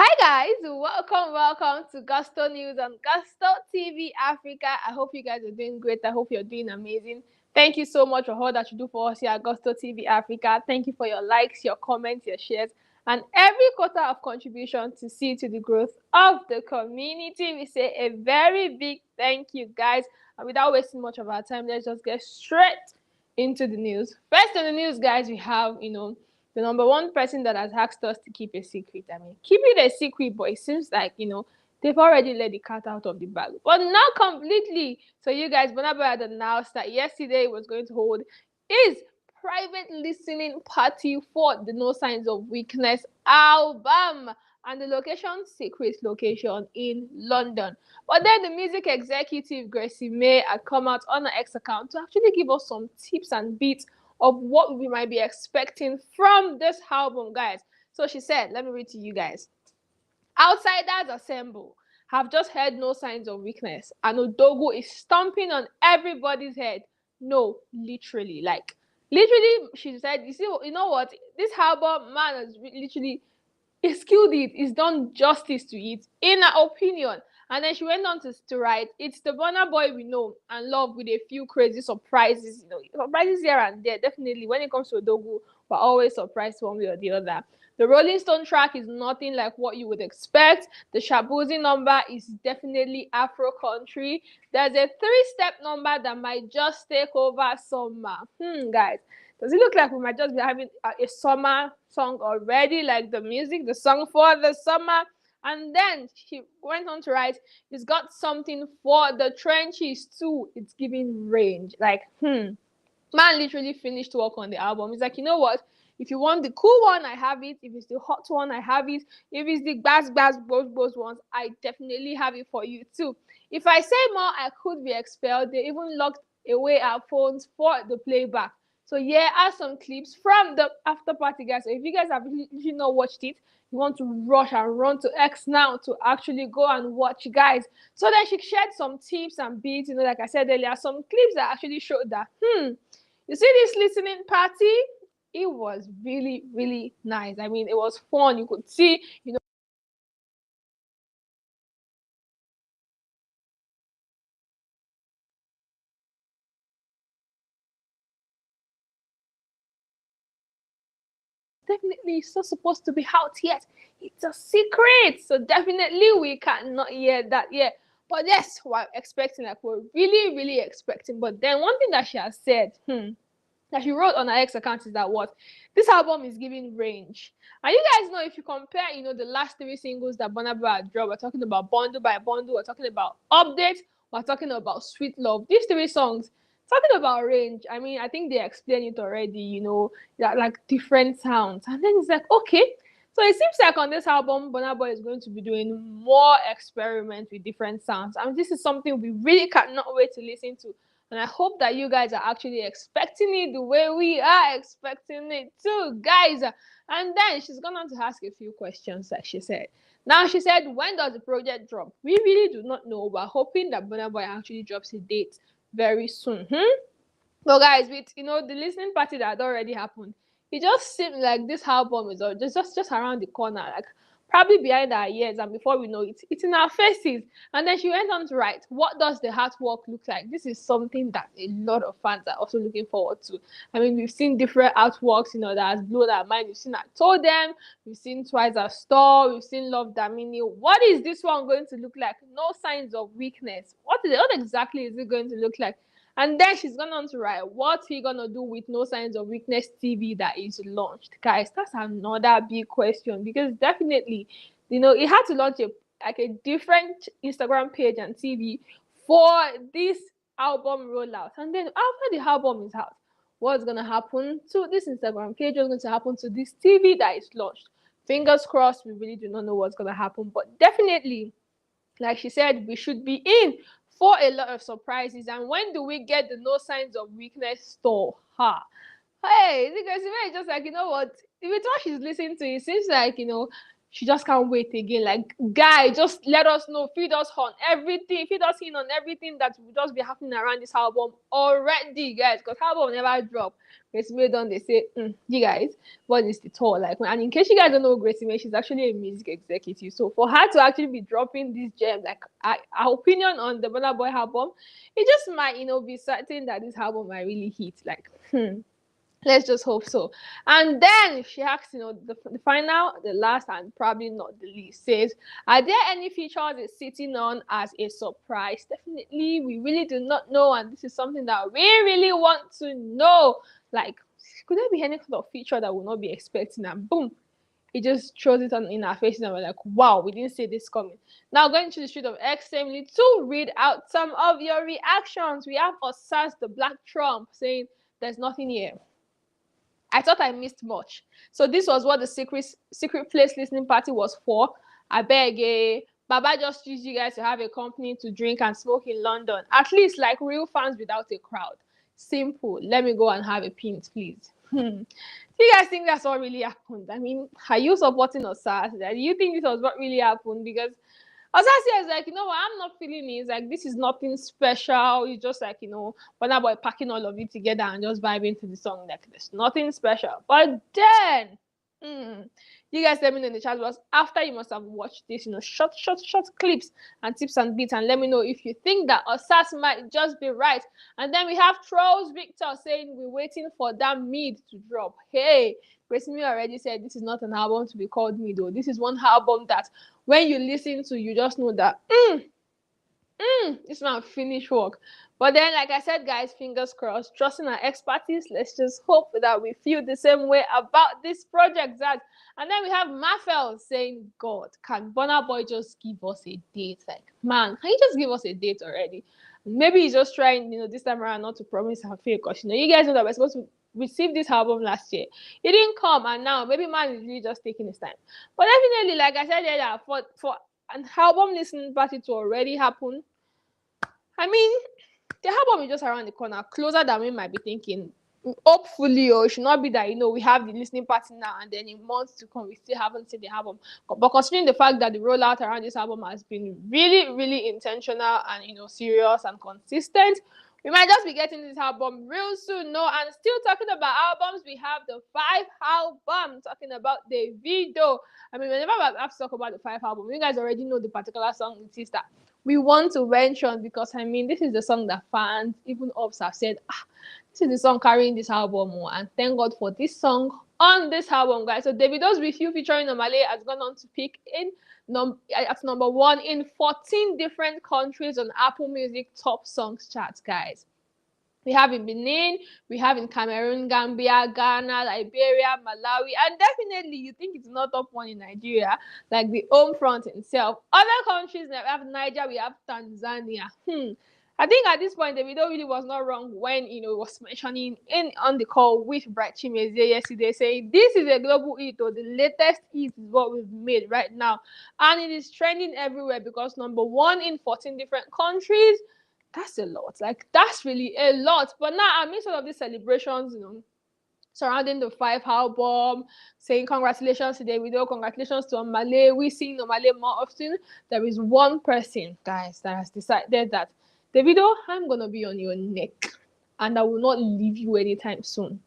Hi guys, welcome to Gusto News on Gusto TV Africa. I hope you guys are doing great. I hope you're doing amazing. Thank you so much for all that you do for us here at Gusto TV Africa. Thank you for your likes, your comments, your shares, and every quarter of contribution to see to the growth of the community. We say a very big thank you, guys. And without wasting much of our time, let's just get straight into the news. First in the news, guys, we have, the number one person that has asked us to keep a secret. I mean, keep it a secret, but it seems like, they've already let the cat out of the bag. But not completely. So you guys, Burna Boy had announced that yesterday was going to hold his private listening party for the No Signs of Weakness album. And the location, secret location in London. But then the music executive, Gracie May, had come out on her X account to actually give us some tips and beats of what we might be expecting from this album, guys. So she said, let me read to you guys. Outsiders assemble. Have just heard No Signs of Weakness. And Odogo is stomping on everybody's head. No, literally. Literally, she said, you know what? This album, man, has literally he's killed it. He's done justice to it, in her opinion. And then she went on to write, it's the Burna Boy we know and love with a few crazy surprises. Surprises here and there. Definitely, when it comes to Odogu, we're always surprised one way or the other. The Rolling Stone track is nothing like what you would expect. The Shabuzi number is definitely Afro country. There's a 3-step number that might just take over summer. Guys, does it look like we might just be having a summer song already, like the music, the song for the summer? And then she went on to write, it's got something for the trenches too. It's giving range. Man literally finished work on the album. He's like, you know what? If you want the cool one, I have it. If it's the hot one, I have it. If it's the both ones, I definitely have it for you too. If I say more, I could be expelled. They even locked away our phones for the playback. So yeah, are some clips from the after party, guys. So if you guys have really not watched it, you want to rush and run to X now to actually go and watch, guys. So then she shared some tips and beats, like I said earlier, some clips that actually showed that, you see this listening party? It was really, really nice. I mean, it was fun. You could see, definitely it's not supposed to be out yet. It's a secret. So definitely we cannot hear that yet. But yes, we're expecting, like we're really, really expecting. But then one thing that she has said, that she wrote on her X account is that what this album is giving range. And you guys know, if you compare, the last 3 singles that Burna Boy had dropped, we're talking about Bundle by Bundle, we're talking about Update, we're talking about Sweet Love. These 3 songs, talking about range. I mean, I think they explained it already, that like different sounds. And then it's like, okay. So it seems like on this album, Burna Boy is going to be doing more experiments with different sounds. And this is something we really cannot wait to listen to. And I hope that you guys are actually expecting it the way we are expecting it too, guys. And then she's gone on to ask a few questions, like she said. Now, she said, when does the project drop? We really do not know. We're hoping that Burna Boy actually drops a date very soon. So, guys, with, the listening party that had already happened, it just seemed like this album is just around the corner. Like, probably behind our ears, and before we know it, it's in our faces. And then she went on to write, what does the artwork look like? This is something that a lot of fans are also looking forward to. I mean, we've seen different artworks, that has blown our mind. We've seen I Told Them, we've seen Twice Ayra Starr, we've seen Love Dammy. What is this one going to look like? No Signs of Weakness. What exactly is it going to look like? And then she's gone on to write, what's he gonna do with No Signs of Weakness TV that is launched? Guys, that's another big question, because definitely, it had to launch a different Instagram page and TV for this album rollout. And then after the album is out, what's gonna happen to this Instagram page? What's going to happen to this TV that is launched? Fingers crossed, we really do not know what's gonna happen, but definitely, like she said, we should be in for a lot of surprises. And when do we get the No Signs of Weakness store? Hey, because it's just like, what? With what she's listening to, it seems like, she just can't wait again. Like, guy, just let us know, feed us on everything, feed us in on everything that will just be happening around this album already, guys. Because album never drop. Gracie May done, they say, you guys, what is the tour like? And in case you guys don't know Gracie May, she's actually a music executive. So for her to actually be dropping this gem, like our opinion on the Burna Boy album, it just might, be certain that this album might really hit. Like, let's just hope so. And then she asks, the final, the last, and probably not the least, says, are there any features it's sitting on as a surprise? Definitely, we really do not know, and this is something that we really want to know. Like, could there be any kind of feature that we'll not be expecting? And boom, it just throws it in our faces, and we're like, wow, we didn't see this coming. Now, going to the street of X family to read out some of your reactions. We have Osas the Black Trump saying, there's nothing here. I thought I missed much. So this was what the secret place listening party was for. I beg, Baba just used you guys to have a company to drink and smoke in London. At least like real fans without a crowd. Simple. Let me go and have a pint, please. Do you guys think that's what really happened? I mean, are you supporting Osas? Do you think this was what really happened? Because Osas is like, what, I'm not feeling it. It's like, this is nothing special. It's just like, Burna Boy packing all of it together and just vibing to the song. Like, there's nothing special. But then, you guys let me know in the chat box after you must have watched this, short clips and tips and bits, and let me know if you think that Osas might just be right. And then we have Trolls Victor saying we're waiting for that mid to drop. Hey, Gracie May already said this is not an album to be called mid, though. This is one album that when you listen to, you just know that this man finished work. But then, like I said, guys, fingers crossed, trusting our expertise, let's just hope that we feel the same way about this project. And then we have Mafel saying, God, can Burna Boy just give us a date? Like, man, can you just give us a date already? Maybe he's just trying, this time around not to promise and fail, because you guys know that we're supposed to receive this album last year. It didn't come, and now maybe man is really just taking his time. But definitely, like I said earlier, for an album listening party to already happen, I mean, the album is just around the corner, closer than we might be thinking. Hopefully, it should not be that we have the listening party now, and then in months to come we still haven't seen the album. But considering the fact that the rollout around this album has been really, really intentional and serious and consistent, we might just be getting this album real soon. No, and still talking about albums, we have the 5 album, talking about Davido. I mean, whenever I have to talk about the 5 album, you guys already know the particular song it is that we want to mention, because I mean, this is the song that fans, even ups, have said, this is the song carrying this album, and thank God for this song on this album, guys. So Davido's With You featuring Omale has gone on to peak at number 1 in 14 different countries on Apple Music Top Songs charts, guys. We have in Benin, we have in Cameroon, Gambia, Ghana, Liberia, Malawi, and definitely you think it's not top 1 in Nigeria, like the home front itself. Other countries, we have Niger, we have Tanzania. I think at this point, Davido really was not wrong when, was mentioning on the call with Bright Chimezie yesterday, saying this is a global hit, or the latest hit is what we've made right now. And it is trending everywhere because number 1 in 14 different countries. That's a lot. Like, that's really a lot. But now, amidst all of these celebrations, surrounding the 5 album, saying congratulations to Davido, congratulations to Omale, we see Omale more often. There is one person, guys, that has decided that, Davido, I'm going to be on your neck, and I will not leave you anytime soon.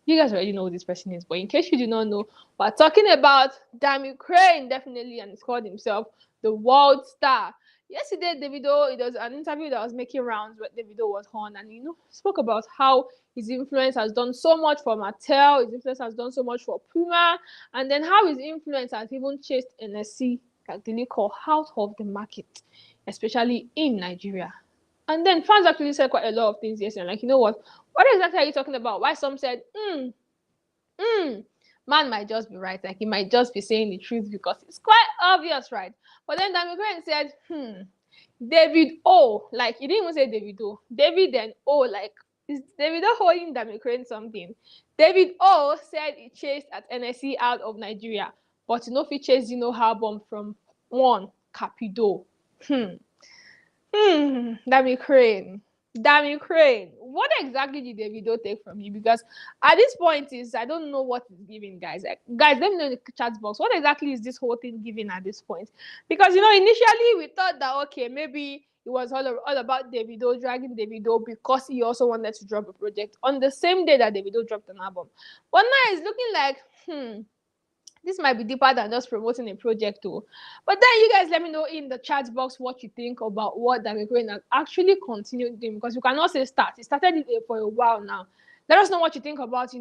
You guys already know who this person is, but in case you do not know, we're talking about Dammy Krane, definitely, and he's called himself the world star. Yesterday, Davido, it was an interview that was making rounds where Davido was on, and spoke about how his influence has done so much for Mattel, his influence has done so much for Puma, and then how his influence has even chased NSC, like the liquor, out of the market, especially in Nigeria. And then fans actually said quite a lot of things yesterday, like, what exactly are you talking about? Why some said, man might just be right, like he might just be saying the truth because it's quite obvious, right? But then Dammy Krane said, David O, like he didn't even say Davido, David and O, like is Davido holding Dammy Krane something? David O said he chased at NSC out of Nigeria, but if he chased album from one Capido. Dammy Krane. Dammy Krane, what exactly did Davido take from you? Because at this point is I don't know what is giving, guys. Like, guys, let me know in the chat box what exactly is this whole thing giving at this point? Because initially we thought that okay, maybe it was all about Davido dragging Davido because he also wanted to drop a project on the same day that Davido dropped an album. But now it's looking like this might be deeper than just promoting a project too. But then you guys let me know in the chat box what you think about what Dammy Crane has actually continued doing, because you cannot say start. It started it for a while now. Let us know what you think about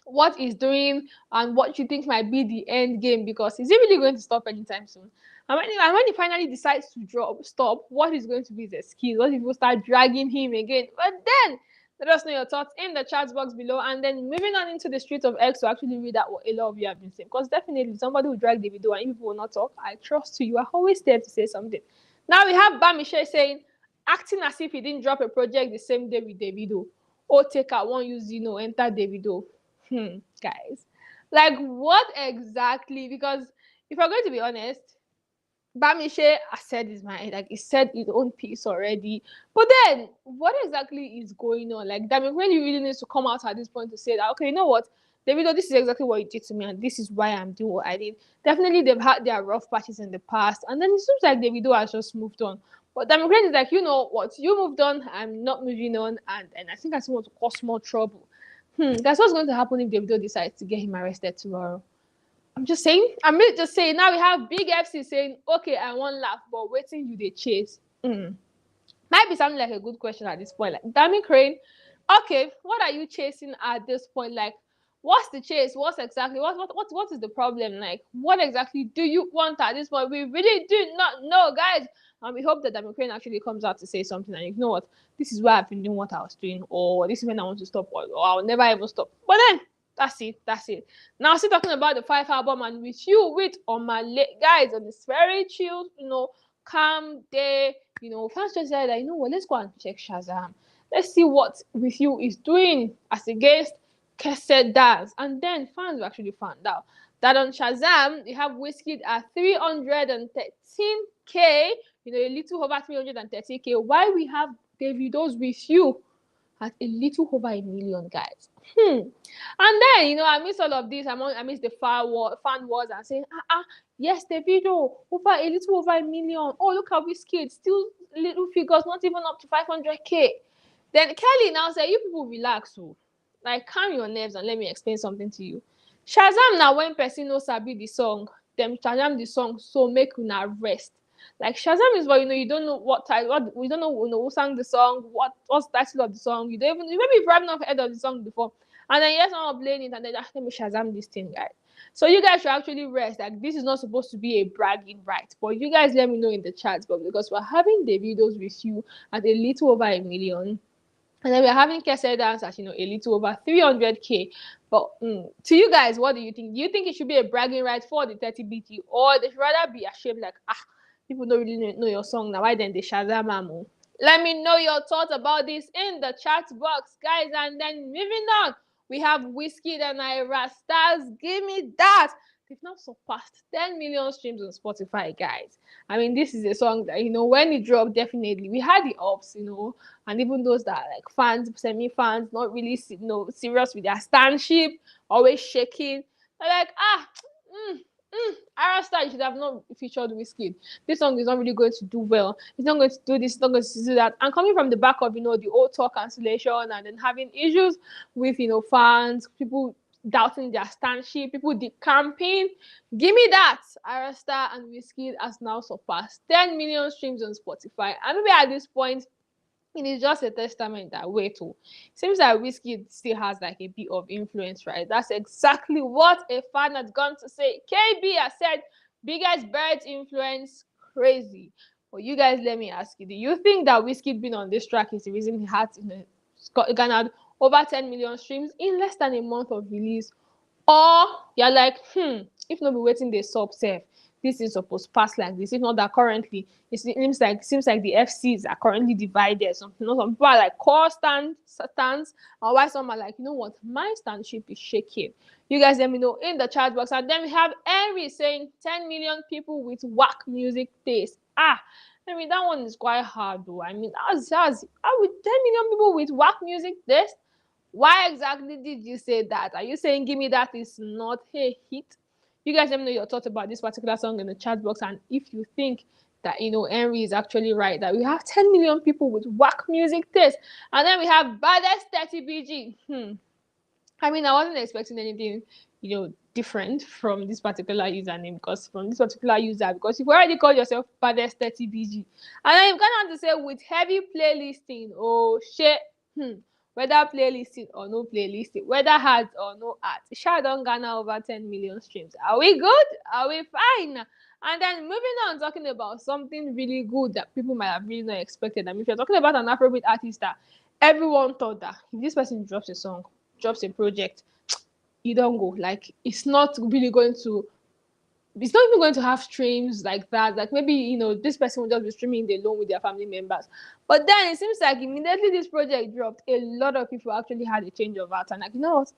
what he's doing and what you think might be the end game, because is he really going to stop anytime soon? And when he finally decides to stop, what is going to be his excuse? What if people start dragging him again? But then let us know your thoughts in the chat box below, and then moving on into the streets of X to actually read out what a lot of you have been saying. Because definitely somebody who dragged the video and people will not talk, I trust you. I always there to say something. Now we have Bamishe saying, acting as if he didn't drop a project the same day with Davido. Oh, take out one use enter Davido. Guys, like what exactly? Because if we're going to be honest, Bamishe has said his mind, like he said his own piece already. But then, what exactly is going on? Like, Damien really, really needs to come out at this point to say that, okay, you know what, Davido, this is exactly what you did to me, and this is why I'm doing what I did. Definitely, they've had their rough patches in the past, and then it seems like Davido has just moved on. But Damien is like, you know what, you moved on, I'm not moving on, and I think I still want to cause more trouble. That's what's going to happen if Davido decides to get him arrested tomorrow. I'm just saying. I'm just saying. Now we have Big FC saying, okay, I won't laugh, but waiting you they chase. Might be something like a good question at this point. Like, Dammy Crane, okay, what are you chasing at this point? Like, what's the chase? What's exactly what is the problem? Like, what exactly do you want at this point? We really do not know, guys. And we hope that Dammy Crane actually comes out to say something. And you know what? This is why I've been doing what I was doing, or this is when I want to stop, or I'll never ever stop. But then that's it. That's it. Now, still talking about the 5 album and with you with on my guys on this very chill, calm day. Fans just said that, let's go and check Shazam. Let's see what with you is doing as against Kesed Dance. And then fans actually found out that on Shazam, they have Wizkid at 313K, a little over 330K. Why we have Davido's with you at a little over 1 million, guys. And then, amidst all of this, amidst the fan wars and saying, yes, the video over a little over 1 million. Oh, look at Wizkid, still little figures, not even up to 500K. Then Kelly now said, you people relax, so like calm your nerves and let me explain something to you. Shazam now when person no sabi the song, them Shazam the song, so make una rest. Like Shazam is what you don't know what title, we don't know, who sang the song, what's the title of the song. You don't even maybe you've not heard of the song before, and then someone playing it and then let me Shazam this thing, guys. So you guys should actually rest. Like this is not supposed to be a bragging right, but you guys let me know in the chat box, because we're having the videos with you at a little over 1 million. And then we're having Kesed Dance at a little over 300K. But to you guys, what do you think? Do you think it should be a bragging right for the 30BT, or they should rather be ashamed like people don't really know your song now? Why then they Shazam? Let me know your thoughts about this in the chat box, guys. And then moving on, we have Wizkid and Ayra Starr. Give me that. They've now surpassed 10 million streams on Spotify, guys. I mean, this is a song that, when it dropped, definitely, we had the ups, and even those that are like fans, semi-fans, not really, serious with their standship, always shaking. They're like, Ayra Starr should have not featured Wizkid. This song is not really going to do well. It's not going to do this, it's not going to do that. And coming from the back of, the old tour cancellation, and then having issues with, fans, people doubting their standship, people decamping. Give me that. Ayra Starr and Wizkid has now surpassed 10 million streams on Spotify. And maybe at this point, it is just a testament that way too. Seems like Wizkid still has like a bit of influence, right? That's exactly what a fan has gone to say. KB has said, biggest birds influence, crazy. But you guys, let me ask you, do you think that Wizkid being on this track is the reason he had garnered over 10 million streams in less than a month of release? Or you're like, if not be waiting they sub safe, this is supposed to pass like this. If not that currently, it seems like the FCs are currently divided. Some people are like core stands, or why some are like, you know what, my standship is shaking. You guys let me know in the chat box. And then we have Henry saying 10 million people with whack music taste. I mean, that one is quite hard, though. I mean, that's I would 10 million people with whack music this. Why exactly did you say that? Are you saying Give Me That is not a hit? You guys let me know your thoughts about this particular song in the chat box, and if you think that Henry is actually right, that we have 10 million people with whack music taste, and then we have baddest 30 BG. I mean, I wasn't expecting anything, different from this particular username, because from this particular user, because you've already called yourself baddest 30 BG, and then you've gone on to say with heavy playlisting. Oh shit. Whether playlisting or no playlisting, whether ads or no ads, Sha don garner over 10 million streams. Are we good? Are we fine? And then moving on, talking about something really good that people might have really not expected. I mean, if you're talking about an Afrobeat artist that everyone thought that if this person drops a song, drops a project, you don't go. Like, it's not really going to, it's not even going to have streams like that. Like, maybe, this person will just be streaming it alone with their family members. But then it seems like immediately this project dropped, a lot of people actually had a change of heart and like, what?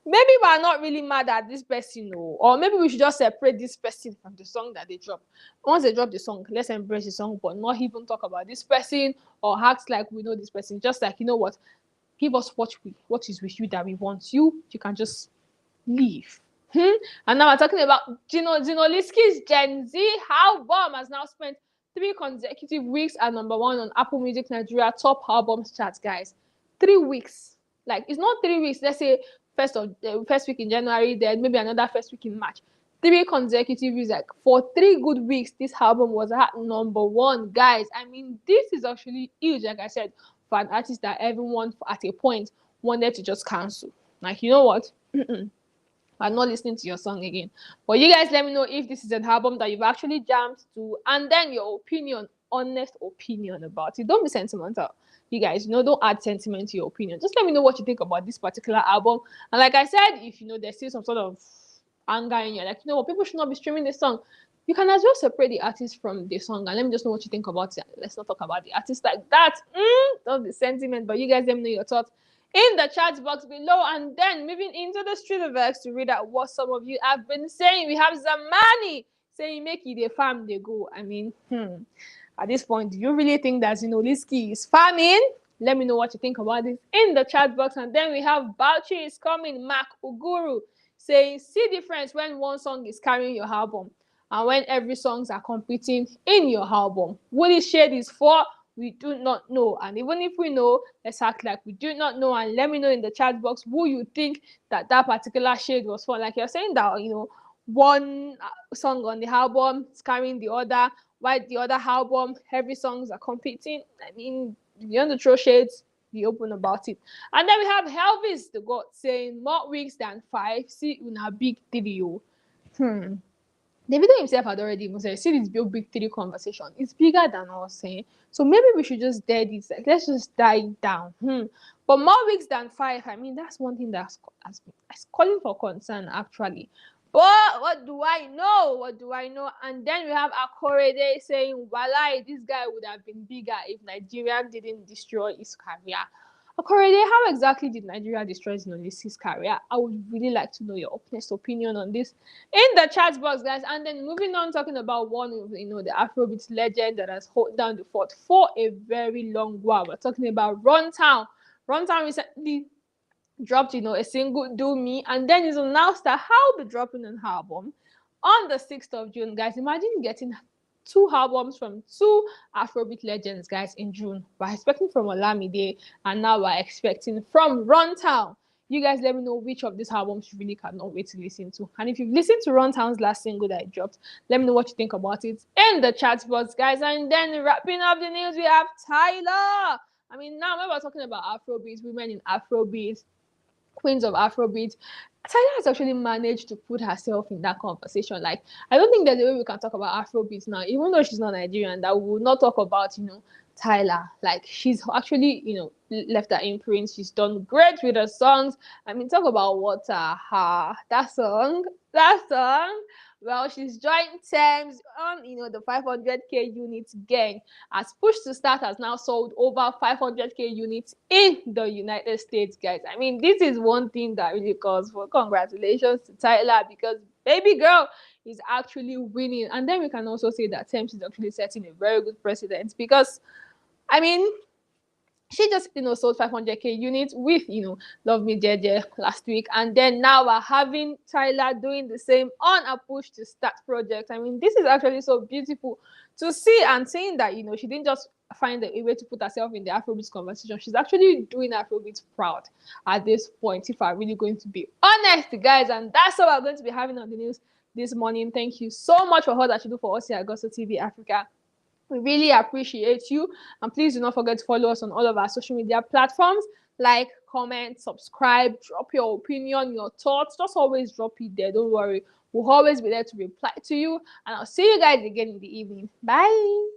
Maybe we're not really mad at this person, or maybe we should just separate this person from the song that they dropped. Once they drop the song, let's embrace the song, but not even talk about this person or act like we know this person. Just like, what? Give us what is with you that we want. You can just leave. And now we're talking about Zinoleesky's Gen Z album has now spent 3 consecutive weeks at number 1 on Apple Music Nigeria top albums charts, guys. 3 weeks. Like, it's not 3 weeks. Let's say first week in January, then maybe another first week in March. 3 consecutive weeks. Like, for 3 good weeks, this album was at number 1, guys. I mean, this is actually huge, like I said, for an artist that everyone at a point wanted to just cancel. Like, you know what? I'm not listening to your song again. But you guys let me know if this is an album that you've actually jammed to, and then your opinion, honest opinion about it. Don't be sentimental. You guys, don't add sentiment to your opinion. Just let me know what you think about this particular album. And like I said, if there's still some sort of anger in you, like, what, people should not be streaming this song, you can as well separate the artist from the song and let me just know what you think about it. Let's not talk about the artist like that. Don't be sentiment, but you guys let me know your thoughts in the chat box below. And then moving into the street of X to read out what some of you have been saying. We have Zamani saying, make it a farm they go. I mean, at this point, do you really think that Zinoleesky is farming? Let me know what you think about this in the chat box. And then we have Bauchi is coming, Mark Uguru saying, see difference when one song is carrying your album and when every songs are competing in your album. What this shade is for, we do not know. And even if we know, let's act like we do not know, and let me know in the chat box who you think that particular shade was for. Like, you're saying that one song on the album is carrying the other, while the other album every songs are competing. I mean, if you want to throw shades, be open about it. And then we have Elvis the God saying, more weeks than 5, see una big video. Davido himself had already even said, see this big 3 conversation. It's bigger than us, saying. So maybe we should just dead it. Like, let's just die down. But more weeks than 5, I mean, that's one thing that's calling for concern, actually. But what do I know? What do I know? And then we have Akorede saying, walai, this guy would have been bigger if Nigeria didn't destroy his career. Akorede, how exactly did Nigeria destroy Zinoleesky's career? I would really like to know your honest opinion on this in the chat box, guys. And then moving on, talking about one of the Afrobeat legend that has held down the fort for a very long while. We're talking about Runtown. Runtown recently dropped, a single, Do Me, and then it's announced that he'll be dropping an album on the 6th of June, guys. Imagine getting 2 albums from 2 Afrobeat legends, guys, in June. We're expecting from Olamide, and now we're expecting from Runtown. You guys let me know which of these albums you really cannot wait to listen to. And if you've listened to Runtown's last single that I dropped, let me know what you think about it in the chat box, guys. And then wrapping up the news, we have Tyla. I mean, now when we're talking about Afrobeat, women in Afrobeat, queens of Afrobeat, Tyla has actually managed to put herself in that conversation. Like, I don't think there's a way we can talk about Afrobeat now, even though she's not Nigerian, that we will not talk about, Tyla. Like, she's actually, left her imprint. She's done great with her songs. I mean, talk about what that song. Well, she's joined terms on, the 500k units gang. As Push to Start has now sold over 500k units in the United States, guys. I mean, this is one thing that really calls for congratulations to Tyla, because baby girl is actually winning. And then we can also say that Thames is actually setting a very good precedent because, I mean, she just sold 500k units with Love Me JJ last week, and then now we're having Tyla doing the same on a push to start project. I mean, this is actually so beautiful to see, and seeing that she didn't just find a way to put herself in the Afrobeat conversation. She's actually doing Afrobeat proud at this point, if I'm really going to be honest, guys. And that's what we're going to be having on the news this morning. Thank you so much for all that you do for us here at Gospel TV Africa. We really appreciate you. And please do not forget to follow us on all of our social media platforms. Like, comment, subscribe, drop your opinion, your thoughts. Just always drop it there. Don't worry. We'll always be there to reply to you. And I'll see you guys again in the evening. Bye.